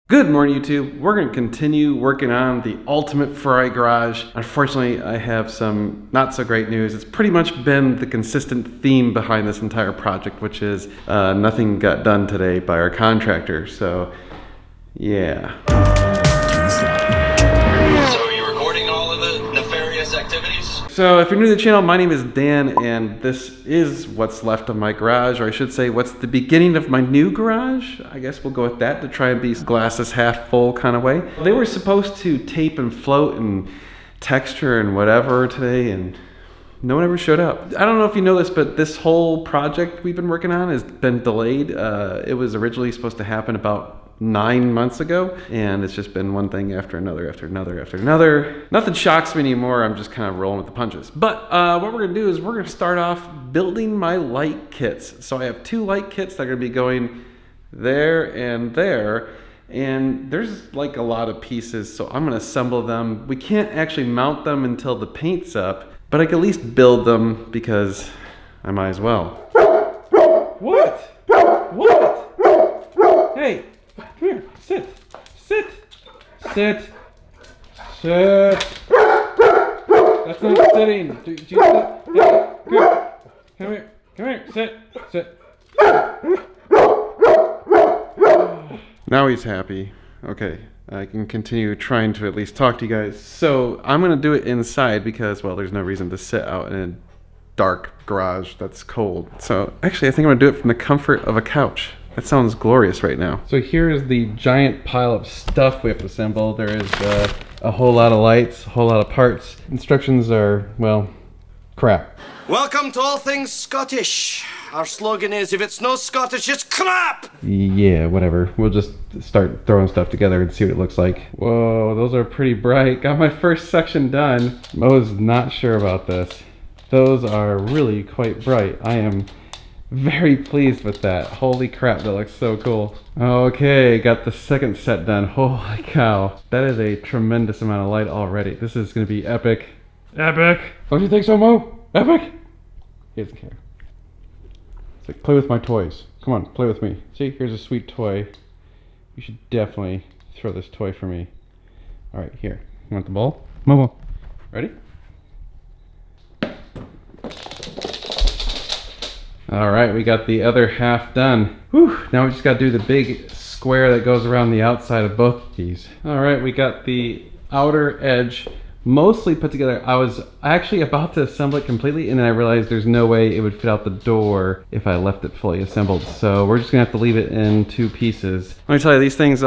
Good morning, YouTube. We're going to continue working on the ultimate Ferrari garage. Unfortunately, I have some not so great news. It's pretty much been the consistent theme behind this entire project, which is nothing got done today by our contractor. So, yeah. So are you recording all of the nefarious activities? So if you're new to the channel, my name is Dan, and this is what's left of my garage, or I should say what's the beginning of my new garage. I guess we'll go with that to try and be glasses half full kind of way. They were supposed to tape and float and texture and whatever today, and no one ever showed up. I don't know if you know this, but this whole project we've been working on has been delayed. It was originally supposed to happen about 9 months ago, and it's just been one thing after another, after another, after another. Nothing shocks me anymore. I'm just kind of rolling with the punches. But what we're gonna do is we're gonna start off building my light kits. So I have 2 light kits that are gonna be going there, and there's like a lot of pieces, so I'm gonna assemble them. We can't actually mount them until the paint's up, but I can at least build them because I might as well. What? What? Hey! Come here, sit. That's not sitting. Do you sit? Hey, come here, sit. Now he's happy. Okay, I can continue trying to at least talk to you guys. So I'm gonna do it inside because, well, there's no reason to sit out in a dark garage that's cold. So actually, I think I'm gonna do it from the comfort of a couch. That sounds glorious right now. So here is the giant pile of stuff we have to assemble. There is a whole lot of lights, a whole lot of parts. Instructions are, well, crap. Welcome to All Things Scottish. Our slogan is, if it's no Scottish, it's crap! Yeah, whatever. We'll just start throwing stuff together and see what it looks like. Whoa, those are pretty bright. Got my first section done. Mo's not sure about this. Those are really quite bright. I am very pleased with that. Holy crap, that looks so cool. Okay, got the second set done. Holy cow. That is a tremendous amount of light already. This is gonna be epic. Epic! Don't you think so, Mo? Epic? He doesn't care. It's like, play with my toys. Come on, play with me. See, here's a sweet toy. You should definitely throw this toy for me. All right, here. You want the ball? Momo. Ready? All right, we got the other half done. Whew, now we just gotta do the big square that goes around the outside of both of these. All right, we got the outer edge mostly put together. I was actually about to assemble it completely, and then I realized there's no way it would fit out the door if I left it fully assembled. So we're just gonna have to leave it in 2 pieces. Let me tell you, these things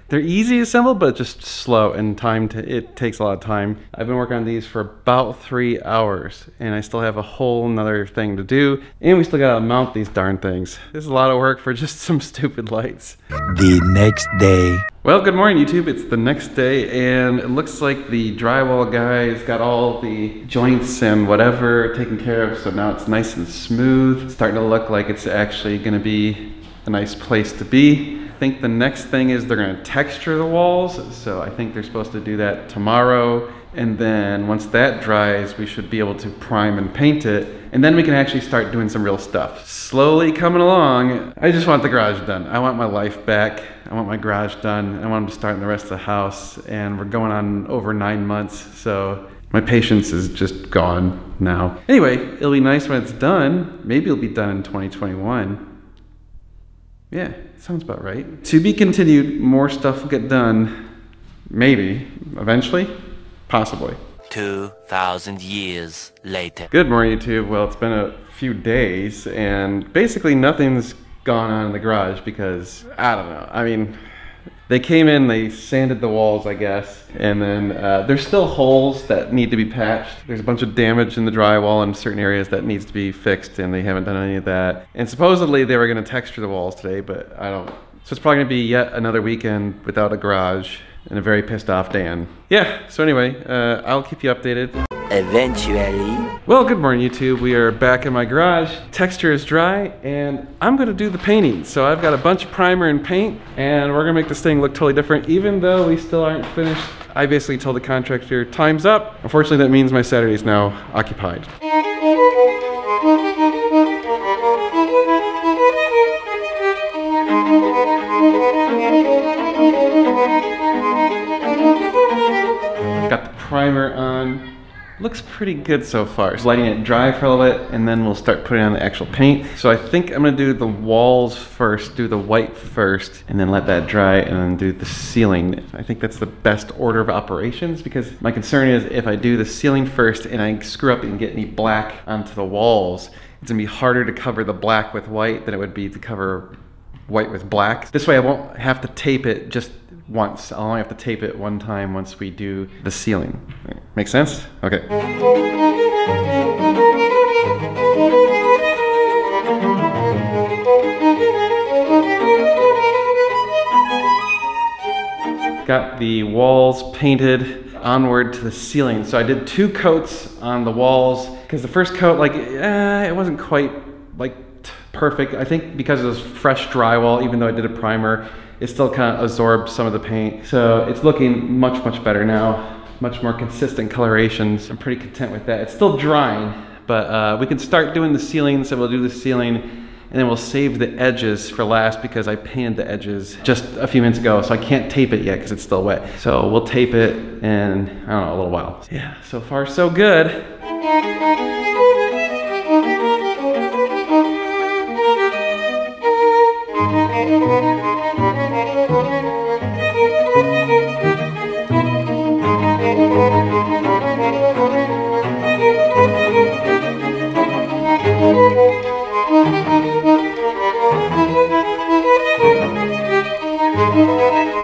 they're easy to assemble, but just slow, and it takes a lot of time. I've been working on these for about 3 hours, and I still have a whole nother thing to do, and we still gotta mount these darn things. This is a lot of work for just some stupid lights. The next day. Well, good morning, YouTube. It's the next day, and it looks like the drywall guy's got all the joints and whatever taken care of, so now it's nice and smooth. It's starting to look like it's actually gonna be a nice place to be. I think the next thing is they're gonna texture the walls, so I think they're supposed to do that tomorrow, and then once that dries, we should be able to prime and paint it, and then we can actually start doing some real stuff. Slowly coming along. I just want the garage done. I want my life back. I want my garage done. I want them to start in the rest of the house, and we're going on over 9 months, so my patience is just gone now. Anyway, it'll be nice when it's done. Maybe it'll be done in 2021. Yeah, sounds about right. To be continued, more stuff will get done. Maybe. Eventually. Possibly. 2,000 years later. Good morning, YouTube. Well, it's been a few days, and basically nothing's gone on in the garage because, I don't know. I mean, they came in, they sanded the walls, I guess, and then there's still holes that need to be patched. There's a bunch of damage in the drywall in certain areas that needs to be fixed, and they haven't done any of that. And supposedly they were gonna texture the walls today, but I don't. So it's probably gonna be yet another weekend without a garage and a very pissed off Dan. Yeah, so anyway, I'll keep you updated. Eventually. Well, good morning, YouTube. We are back in my garage. Texture is dry, and I'm gonna do the painting. So I've got a bunch of primer and paint, and we're gonna make this thing look totally different, even though we still aren't finished. I basically told the contractor, time's up. Unfortunately, that means my Saturday is now occupied. primer on. Looks pretty good so far. Just letting it dry for a little bit, and then we'll start putting on the actual paint. So I think I'm gonna do the walls first, do the white first, and then let that dry, and then do the ceiling. I think that's the best order of operations, because my concern is if I do the ceiling first and I screw up and get any black onto the walls, it's gonna be harder to cover the black with white than it would be to cover white with black. This way I won't have to tape it just once. I'll only have to tape it one time once we do the ceiling. Make sense? Okay. Got the walls painted onward to the ceiling. So I did 2 coats on the walls because the first coat, like, it wasn't quite like perfect. I think because it was fresh drywall, even though I did a primer, it still kind of absorbed some of the paint. So it's looking much, much better now. Much more consistent colorations. I'm pretty content with that. It's still drying, but we can start doing the ceiling. So we'll do the ceiling, and then we'll save the edges for last because I painted the edges just a few minutes ago, so I can't tape it yet because it's still wet. So we'll tape it in, I don't know, a little while. Yeah, so far so good.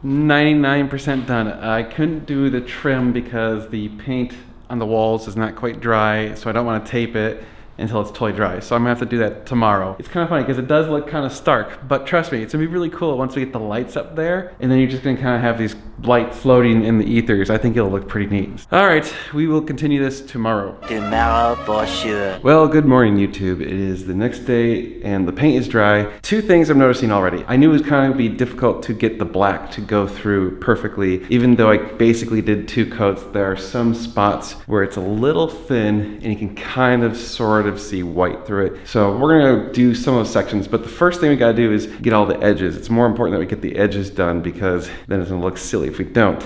99% done. I couldn't do the trim because the paint on the walls is not quite dry, so I don't want to tape it until it's totally dry. So I'm gonna have to do that tomorrow. It's kind of funny because it does look kind of stark, but trust me, it's gonna be really cool once we get the lights up there, and then you're just gonna kind of have these lights floating in the ethers. I think it'll look pretty neat. All right, we will continue this tomorrow. Tomorrow for sure. Well, good morning, YouTube. It is the next day and the paint is dry. 2 things I'm noticing already. I knew it was kind of be difficult to get the black to go through perfectly. Even though I basically did 2 coats, there are some spots where it's a little thin and you can kind of sort of see white through it. So we're gonna do some of those sections, but the first thing we gotta do is get all the edges. It's more important that we get the edges done because then it's gonna look silly if we don't.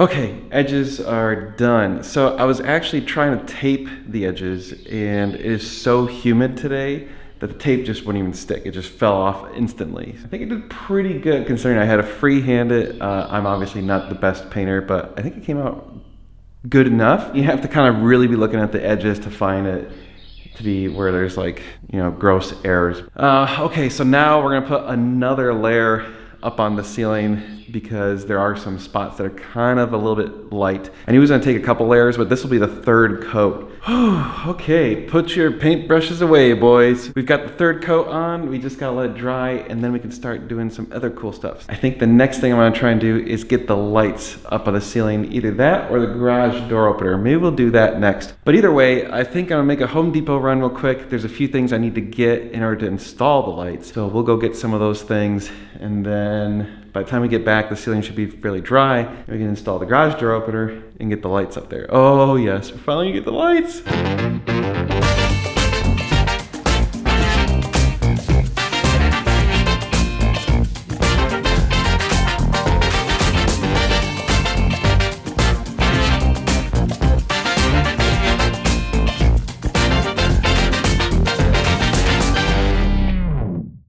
Okay, edges are done. So I was actually trying to tape the edges, and it is so humid today that the tape just wouldn't even stick. It just fell off instantly. I think it did pretty good considering I had to freehand it. I'm obviously not the best painter, but I think it came out good enough. You have to kind of really be looking at the edges to find it to be where there's like, you know, gross errors. Okay, so now we're gonna put another layer up on the ceiling because there are some spots that are kind of a little bit light. I knew it was gonna take a couple layers, but this will be the 3rd coat. Okay, put your paintbrushes away, boys. We've got the 3rd coat on. We just gotta let it dry, and then we can start doing some other cool stuff. I think the next thing I'm gonna try and do is get the lights up on the ceiling, either that or the garage door opener. Maybe we'll do that next. But either way, I think I'm gonna make a Home Depot run real quick. There's a few things I need to get in order to install the lights. So we'll go get some of those things, and then by the time we get back, the ceiling should be fairly dry, and we can install the garage door opener and get the lights up there. Oh yes, we're finally gonna get the lights.